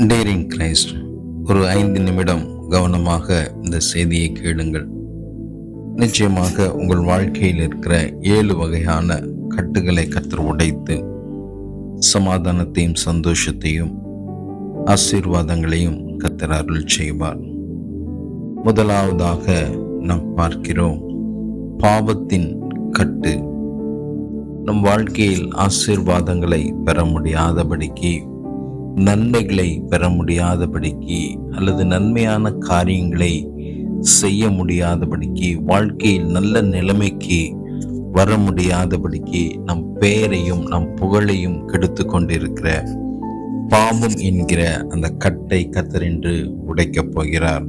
Daring Christ. ஒரு 5 நிமிடம் கவனமாக இந்த செய்தியை கேளுங்கள். நிச்சயமாக உங்கள் வாழ்க்கையில் இருக்கிற 7 வகையான கட்டுகளை கர்த்தர் உடைத்து சமாதானத்தையும் சந்தோஷத்தையும் ஆசீர்வாதங்களையும் கர்த்தர் அருள் செய்வார். முதலாவதாக நாம் பார்க்கிறோம், பாவத்தின் கட்டு. நம் வாழ்க்கையில் ஆசீர்வாதங்களை பெற முடியாதபடிக்கு, நன்மைகளை பெற முடியாதபடிக்கு, அல்லது நன்மையான காரியங்களை செய்ய முடியாதபடிக்கு, வாழ்க்கையில் நல்ல நிலைமைக்கு வர முடியாதபடிக்கு நம் பெயரையும் நம் புகழையும் கெடுத்து கொண்டிருக்கிற பாவம் என்கிற அந்த கட்டை கர்த்தர் என்று உடைக்கப் போகிறார்.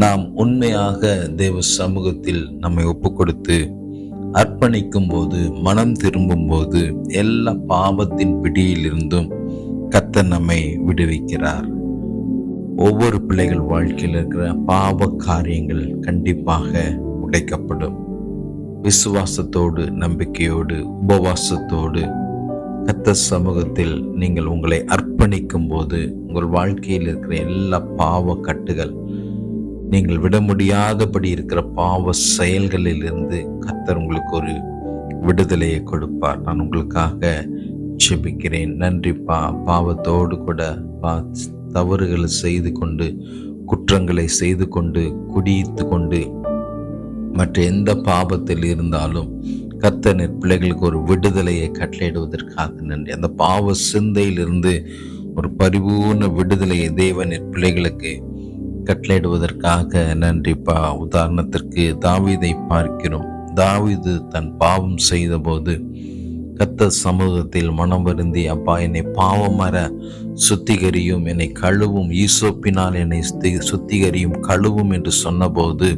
நாம் உண்மையாக தேவ சமூகத்தில் நம்மை ஒப்புக்கொடுத்து அர்ப்பணிக்கும் போது, மனம் திரும்பும் போது, எல்லா பாவத்தின் பிடியிலிருந்தும் கர்த்தர் நம்மை விடுவிக்கிறார். ஒவ்வொரு பிள்ளைகள் வாழ்க்கையில் இருக்கிற பாவ காரியங்கள் கண்டிப்பாக உடைக்கப்படும். விசுவாசத்தோடு, நம்பிக்கையோடு, உபவாசத்தோடு கர்த்தர் சமூகத்தில் நீங்கள் உங்களை அர்ப்பணிக்கும் போது உங்கள் வாழ்க்கையில் இருக்கிற எல்லா பாவ கட்டுகள், நீங்கள் விட முடியாதபடி இருக்கிற பாவ செயல்களில் இருந்து கர்த்தர் உங்களுக்கு ஒரு விடுதலையை கொடுப்பார். நான் உங்களுக்காக ஜெபிக்கிறேன். நன்றிப்பா. பாவத்தோடு கூட தவறுகளை செய்து கொண்டு, குற்றங்களை செய்து கொண்டு, குடித்து கொண்டு, மற்ற எந்த பாவத்தில் இருந்தாலும் கர்த்தர் பிள்ளைகளுக்கு ஒரு விடுதலையை கட்டளையிடுவதற்காக நன்றி. அந்த பாவ சிந்தையிலிருந்து ஒரு பரிபூர்ண விடுதலையை தேவன் பிள்ளைகளுக்கு கட்டளையிடுவதற்காக நன்றிப்பா. உதாரணத்திற்கு தாவீதை பார்க்கிறோம். தாவீது தன் பாவம் செய்த போது கர்த்தர் சமூகத்தில் மனம் வருந்தி, அப்பா என்னை பாவமற சுத்திகரியும், என்னை கழுவும், ஈசோப்பினால் என்னை சுத்திகரியும், கழுவும் என்று சொன்னபோது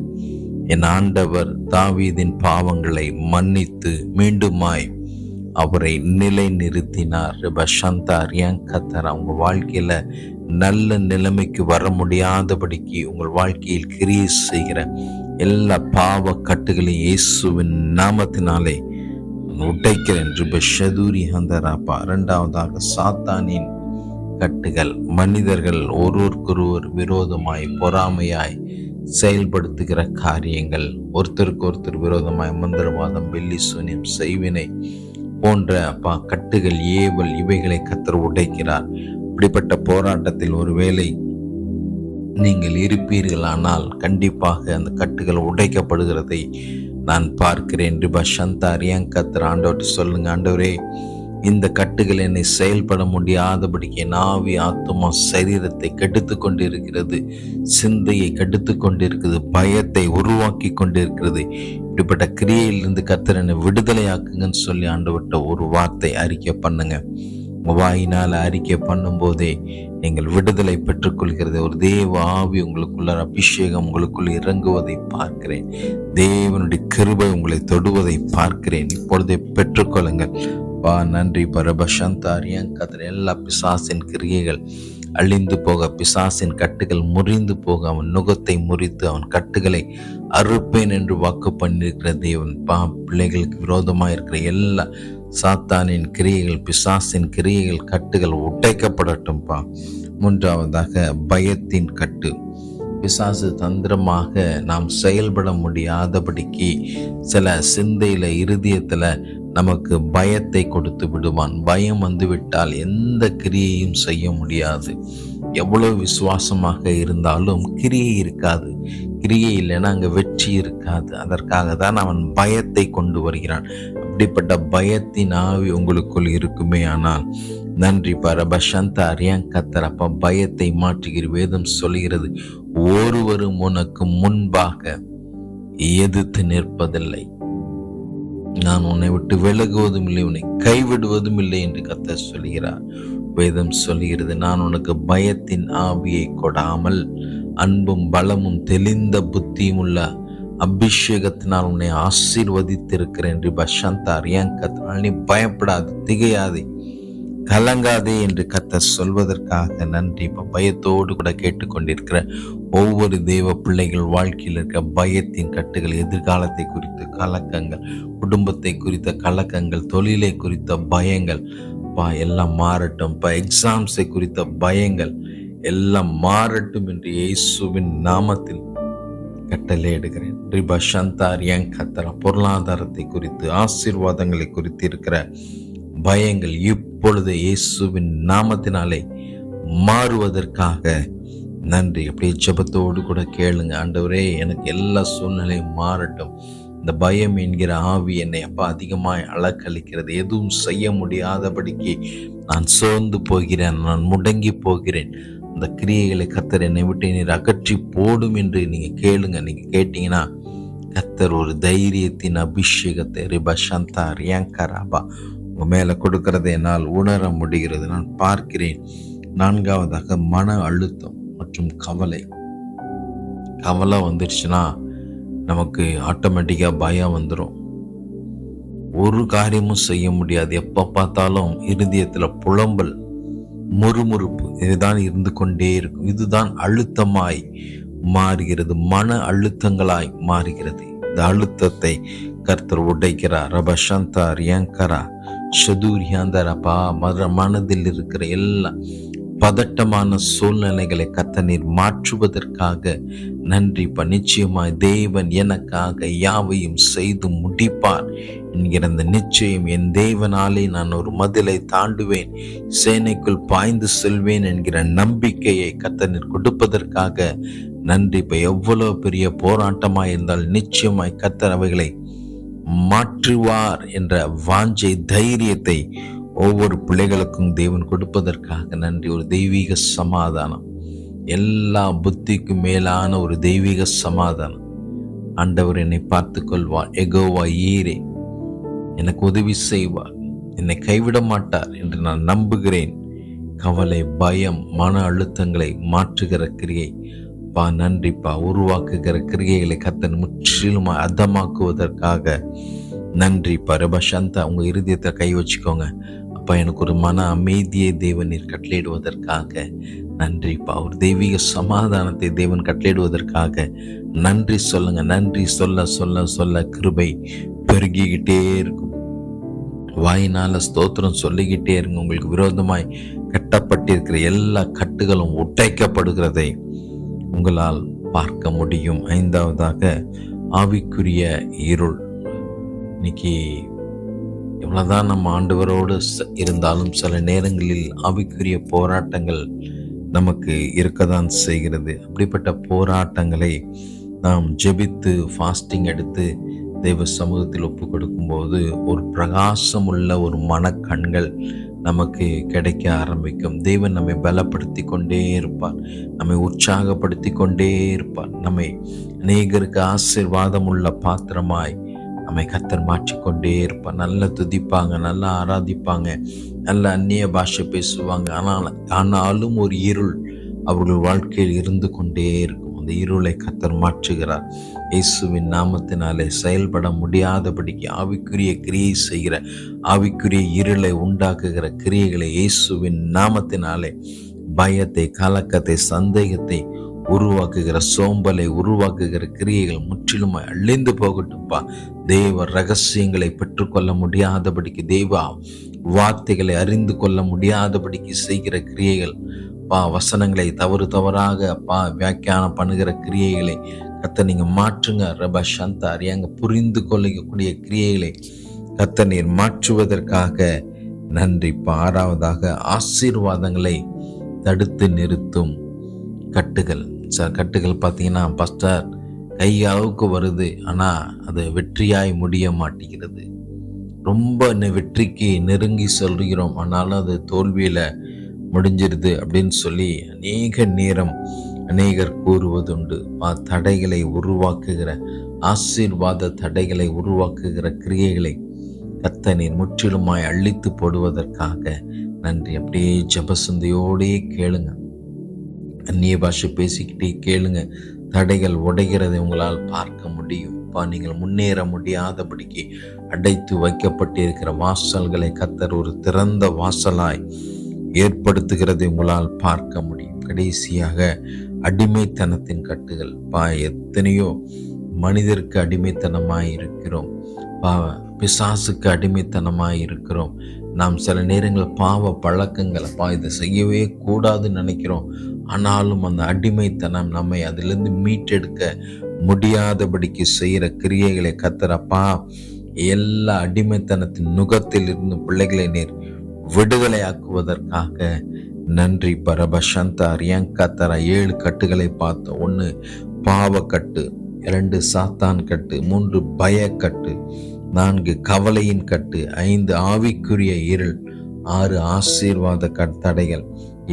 என் ஆண்டவர் தாவீதின் பாவங்களை மன்னித்து மீண்டுமாய் அவரை நிலை நிறுத்தினார். கர்த்தர் அவங்க வாழ்க்கையில நல்ல நிலைமைக்கு வர முடியாதபடிக்கு உங்கள் வாழ்க்கையில் கிரியை செய்கிற எல்லா பாவ கட்டுகளையும் இயேசுவின் நாமத்தினாலே உடைக்கிறேன். இரண்டாவதாக, சாத்தானின் கட்டுகள். மனிதர்கள் ஒருவருக்கொருவர் விரோதமாய், பொறாமையாய் செயல்படுத்துகிற காரியங்கள், ஒருத்தருக்கு ஒருத்தர் விரோதமாய் மந்திரவாதம், வெள்ளி சூனியம், செய்வினை போன்ற கட்டுகள், ஏவல், இவைகளை கர்த்தர் உடைக்கிறார். இப்படிப்பட்ட போராட்டத்தில் ஒருவேளை நீங்கள் இருப்பீர்களானால் கண்டிப்பாக அந்த கட்டுகள் உடைக்கப்படுகிறதை நான் பார்க்கிறேன். கர்த்தர் ஆண்டவர்கிட்ட சொல்லுங்க, ஆண்டவரே இந்த கட்டுகள் என்னை செயல்பட முடியாதபடிக்கு என் ஆவி, ஆத்துமா, சரீரத்தை கெடுத்து கொண்டிருக்கிறது, சிந்தையை கெடுத்து கொண்டிருக்கிறது, பயத்தை உருவாக்கி கொண்டிருக்கிறது. இப்படிப்பட்ட கிரியையிலிருந்து கர்த்தர் என்னை விடுதலையாக்குங்கன்னு சொல்லி ஆண்டவர்கிட்ட ஒரு வார்த்தை அறிக்கை பண்ணுங்க. வாயினால் அறிக்கை பண்ணும் போதே நீங்கள் விடுதலை பெற்றுக்கொள்கிறது. ஒரு தேவ ஆவி உங்களுக்குள்ள, அபிஷேகம் உங்களுக்குள் இறங்குவதை பார்க்கிறேன். தேவனுடைய கிருபை உங்களை தொடுவதை பார்க்கிறேன். இப்பொழுதே பெற்றுக்கொள்ளுங்கள். நன்றி. கர்த்தர் எல்லா பிசாசின் கிரியைகள் அழிந்து போக, பிசாசின் கட்டுகள் முறிந்து போக, அவன் நுகத்தை முறித்து அவன் கட்டுகளை அறுப்பேன் என்று வாக்கு பண்ணியிருக்கிற தேவன் பிள்ளைகளுக்கு விரோதமாக இருக்கிற எல்லா சாத்தானின் கிரியைகள், பிசாசின் கிரியைகள், கட்டுகள் உடைக்கப்படட்டும்பா. மூன்றாவதாக, பயத்தின் கட்டு. பிசாசு தந்திரமாக நாம் செயல்பட முடியாதபடிக்கு சில சிந்தையில, இருதயத்துல நமக்கு பயத்தை கொடுத்து விடுவான். பயம் வந்துவிட்டால் எந்த கிரியையும் செய்ய முடியாது. எவ்வளவு விசுவாசமாக இருந்தாலும் கிரியை இருக்காது. கிரியை இல்லைன்னா அங்கே வெற்றி இருக்காது. அதற்காக தான் அவன் பயத்தை கொண்டு வருகிறான். அப்படிப்பட்ட பயத்தின் ஆவி உங்களுக்குள் இருக்குமே ஆனால் நன்றி. கர்த்தர் அப்ப பயத்தை மாற்றுகிற வேதம் சொல்கிறது, ஒருவரும் உனக்கு முன்பாக எதிர்த்து நிற்பதில்லை, நான் உன்னை விட்டு விலகுவதும் இல்லை, உன்னை கைவிடுவதும் இல்லை என்று கர்த்தர் சொல்கிறார். வேதம் சொல்கிறது, நான் உனக்கு பயத்தின் ஆவியை கொடாமல் அன்பும் பலமும் தெளிந்த புத்தியும் உள்ள அபிஷேகத்தினால் உன்னை ஆசீர்வதித்திருக்கிறேன். நீ பயப்படாது, திகையாதே, கலங்காதே என்று கர்த்தர் சொல்வதற்காக நன்றி. பயத்தோடு கூட கேட்டுக்கொண்டிருக்கிற ஒவ்வொரு தேவ பிள்ளைகள் வாழ்க்கையில் இருக்கிற பயத்தின் கட்டுகள், எதிர்காலத்தை குறித்த கலக்கங்கள், குடும்பத்தை குறித்த கலக்கங்கள், தொழிலை குறித்த பயங்கள் எல்லாம் மாறட்டும். எக்ஸாம்ஸை குறித்த பயங்கள் எல்லாம் மாறட்டும் என்று இயேசுவின் நாமத்தில் கட்டளை எடுக்கிறேன். ரிபா சந்தார் என் கத்தரா பொருளாதாரத்தை குறித்து, ஆசீர்வாதங்களை குறித்து இருக்கிற பயங்கள் இப்பொழுது இயேசுவின் நாமத்தினாலே மாறுவதற்காக நன்றி. அப்படியே ஜெபத்தோடு கூட கேளுங்க. ஆண்டவரே, எனக்கு எல்லா சூழ்நிலையும் மாறட்டும். இந்த பயம் என்கிற ஆவி என்னை அப்பா அதிகமாய் அலக்களிக்கிறது. எதுவும் செய்ய முடியாதபடிக்கு நான் சோர்ந்து போகிறேன், நான் முடங்கி போகிறேன். அந்த கிரியைகளை கர்த்தர் என்னை விட்டு நீர் அகற்றி போடும் என்று நீங்க கேளுங்க. நீங்க கேட்டீங்கன்னா கர்த்தர் ஒரு தைரியத்தின் அபிஷேகத்தை ரிபா சந்தா ரியாங்கராபா உங்க மேல கொடுக்கறதை என்னால் உணர முடிகிறது. நான் பார்க்கிறேன். நான்காவதாக மன அழுத்தம் மற்றும் கவலை. கவலை வந்துருச்சுன்னா நமக்கு ஆட்டோமேட்டிக்காக பயம் வந்துடும். ஒரு காரியமும் செய்ய முடியாது. எப்போ பார்த்தாலும் இருதயத்தில் புலம்பல், முறுமுறுப்பு இதுதான் இருந்து கொண்டே இருக்கும். இதுதான் அழுத்தமாய் மாறுகிறது, மன அழுத்தங்களாய் மாறுகிறது. இந்த அழுத்தத்தை கர்த்தர் உடைக்கிறார். ரப சந்தா ரியாங்கரா ஷதூரியாந்தரப்பா மனதில் இருக்கிற எல்லா பதட்டமான சூழ்நிலைகளை கர்த்தர் நீர் மாற்றுவதற்காக நன்றிப்பா. நிச்சயமாய் தேவன் எனக்காக யாவையும் செய்து முடிப்பார் என்கிற அந்த நிச்சயம், என் தேவனாலே நான் ஒரு மதிலை தாண்டுவேன், சேனைக்குள் பாய்ந்து செல்வேன் என்கிற நம்பிக்கையை கர்த்தர் நீர் கொடுப்பதற்காக நன்றிப்பா. எவ்வளவு பெரிய போராட்டமாய் இருந்தால் நிச்சயமாய் கர்த்தர் அவைகளை மாற்றுவார் என்ற வாஞ்சை, தைரியத்தை ஒவ்வொரு பிள்ளைகளுக்கும் தேவன் கொடுப்பதற்காக நன்றி. ஒரு தெய்வீக சமாதானம், எல்லா புத்திக்கும் மேலான ஒரு தெய்வீக சமாதானம். ஆண்டவர் என்னை பார்த்து கொள்வார், எகோவா ஈரே எனக்கு உதவி செய்வார், என்னை கைவிட மாட்டார் என்று நான் நம்புகிறேன். கவலை, பயம், மன அழுத்தங்களை மாற்றுகிற கிரியை பா நன்றிப்பா. உருவாக்குகிற கிரியைகளை கர்த்தர் முற்றிலும் அதமாக்குவதற்காக நன்றிப்பா. ரபா சந்தா உங்க இருதயத்தை கை வச்சுக்கோங்க. அப்பா, எனக்கு ஒரு மன அமைதியை தேவன் நீர் கட்டளையிடுவதற்காக நன்றிப்பா. ஒரு தெய்வீக சமாதானத்தை தேவன் கட்டளையிடுவதற்காக நன்றி சொல்லுங்க. நன்றி சொல்ல சொல்ல சொல்ல கிருபை பெருகிக்கிட்டே இருக்கும். வாயினால ஸ்தோத்திரம் சொல்லிக்கிட்டே இருங்க. உங்களுக்கு விரோதமாய் கட்டப்பட்டிருக்கிற எல்லா கட்டுகளும் உடைக்கப்படுகிறதை உங்களால் பார்க்க முடியும். ஐந்தாவதாக ஆவிக்குரிய இருள். இன்னைக்கு எவ்வளவுதான் நம்ம ஆண்டவரோடு இருந்தாலும் சில நேரங்களில் ஆவிக்குரிய போராட்டங்கள் நமக்கு இருக்கதான் செய்கிறது. அப்படிப்பட்ட போராட்டங்களை நாம் ஜெபித்து ஃபாஸ்டிங் எடுத்து தெய்வ சமூகத்தில் ஒப்பு கொடுக்கும்போது ஒரு பிரகாசம் உள்ள ஒரு மனக்கண்கள் நமக்கு கிடைக்க ஆரம்பிக்கும். தேவன் நம்மை பலப்படுத்தி கொண்டே இருப்பார், நம்மை உற்சாகப்படுத்தி கொண்டே இருப்பார். நம்மை அநேகருக்கு ஆசீர்வாதம் உள்ள பாத்திரமாய் நம்மை கர்த்தர் மாற்றிக்கொண்டே இருப்பார். நல்லா துதிப்பாங்க, நல்லா ஆராதிப்பாங்க, நல்ல அந்நிய பாஷை பேசுவாங்க. ஆனாலும் ஒரு இருள் அவர்கள் வாழ்க்கையில் இருந்து கொண்டே இருக்கும். அந்த இருளை கர்த்தர் மாற்றுகிறார். இயேசுவின் நாமத்தினாலே செயல்பட முடியாதபடிக்கு ஆவிக்குரிய கிரியை செய்கிற, ஆவிக்குரிய இருளை உண்டாக்குகிற கிரியைகளை இயேசுவின் நாமத்தினாலே, பயத்தை, கலக்கத்தை, சந்தேகத்தை உருவாக்குகிற, சோம்பலை உருவாக்குகிற கிரியைகள் முற்றிலும் அழிந்து போகட்டும்பா. தேவ ரகசியங்களை பெற்றுக்கொள்ள முடியாதபடிக்கு, தேவ வார்த்தைகளை அறிந்து கொள்ள முடியாதபடிக்கு செய்கிற கிரியைகள் வசனங்களை தவறாக வியாக்கியானம் பண்ணுகிற கிரியைகளை கர்த்தர் நீங்க மாற்றுங்க. ரபா சந்தா அறியாங்க புரிந்து கொள்ளக்கூடிய கிரியைகளை கர்த்தர் நீர் மாற்றுவதற்காக நன்றிப்பா. ஆறாவதாக ஆசீர்வாதங்களை தடுத்து நிறுத்தும் கட்டுகள். கட்டுகள் பார்த்தீங்கன்னா பாஸ்டர் கை அளவுக்கு வருது, ஆனால் அது வெற்றியாய் முடிய மாட்டேங்கிறது. ரொம்ப வெற்றிக்கு நெருங்கி சொல்கிறோம், ஆனாலும் அது தோல்வியில் முடிஞ்சிருது அப்படின்னு சொல்லி அநேக நேரம் அநேகர் கூறுவதுண்டு. தடைகளை உருவாக்குகிற, ஆசீர்வாத தடைகளை உருவாக்குகிற கிரியைகளை கர்த்தர் நீர் முற்றிலுமாய் அழித்து போடுவதற்காக நன்றி. அப்படியே ஜபசந்தையோடே கேளுங்க, அந்நிய பாஷை பேசிக்கிட்டே கேளுங்க. தடைகள் உடைகிறதை உங்களால் பார்க்க முடியும். நீங்கள் முன்னேற முடியாதபடிக்கு அடைத்து வைக்கப்பட்டிருக்கிற வாசல்களை கர்த்தர் ஒரு திறந்த வாசலாய் ஏற்படுத்துகிறதை உங்களால் பார்க்க முடியும். கடைசியாக அடிமைத்தனத்தின் கட்டுகள். எத்தனையோ மனிதருக்கு அடிமைத்தனமாய் இருக்கிறோம், பிசாசுக்கு அடிமைத்தனமாய் இருக்கிறோம். நாம் சில நேரங்கள் பாவ பழக்கங்கள், அப்பா இதை செய்யவே கூடாதுன்னு நினைக்கிறோம். ஆனாலும் அந்த அடிமைத்தனம் நம்மை அதிலிருந்து மீட்டெடுக்க முடியாதபடிக்கு செய்கிற கிரியைகளை கத்தரப்பா, எல்லா அடிமைத்தனத்தின் நுகத்தில் இருந்து பிள்ளைகளை நீர் விடுதலையாக்குவதற்காக நன்றி. பரபசந்தா ரியங்கத்தரா 7 கட்டுகளை பார்த்தோம். 1 பாவக்கட்டு, 2 சாத்தான் கட்டு, 3 பயக்கட்டு, 4 கவலையின் கட்டு, 5 ஆவிக்குரிய இருள், 6 ஆசீர்வாத தடைகள்,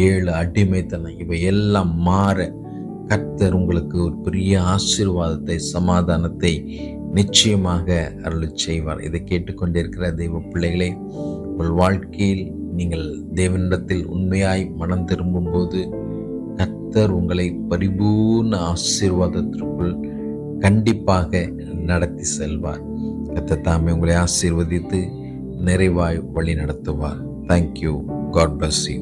7 அடிமைத்தனம். இவை எல்லாம் மாற கர்த்தர் உங்களுக்கு ஒரு பெரிய ஆசீர்வாதத்தை, சமாதானத்தை நிச்சயமாக அருளச் செய்வார். இதை கேட்டுக்கொண்டிருக்கிற தெய்வ பிள்ளைகளே, உங்கள் வாழ்க்கையில் நீங்கள் தேவனிடத்தில் உண்மையாய் மனம் திரும்பும்போது கர்த்தர் உங்களை பரிபூர்ண ஆசீர்வாதத்திற்குள் கண்டிப்பாக நடத்தி செல்வார். கர்த்தர் தாமே உங்களை ஆசீர்வதித்து நிறைவாய் வழி நடத்துவார். தேங்க்யூ. God bless you.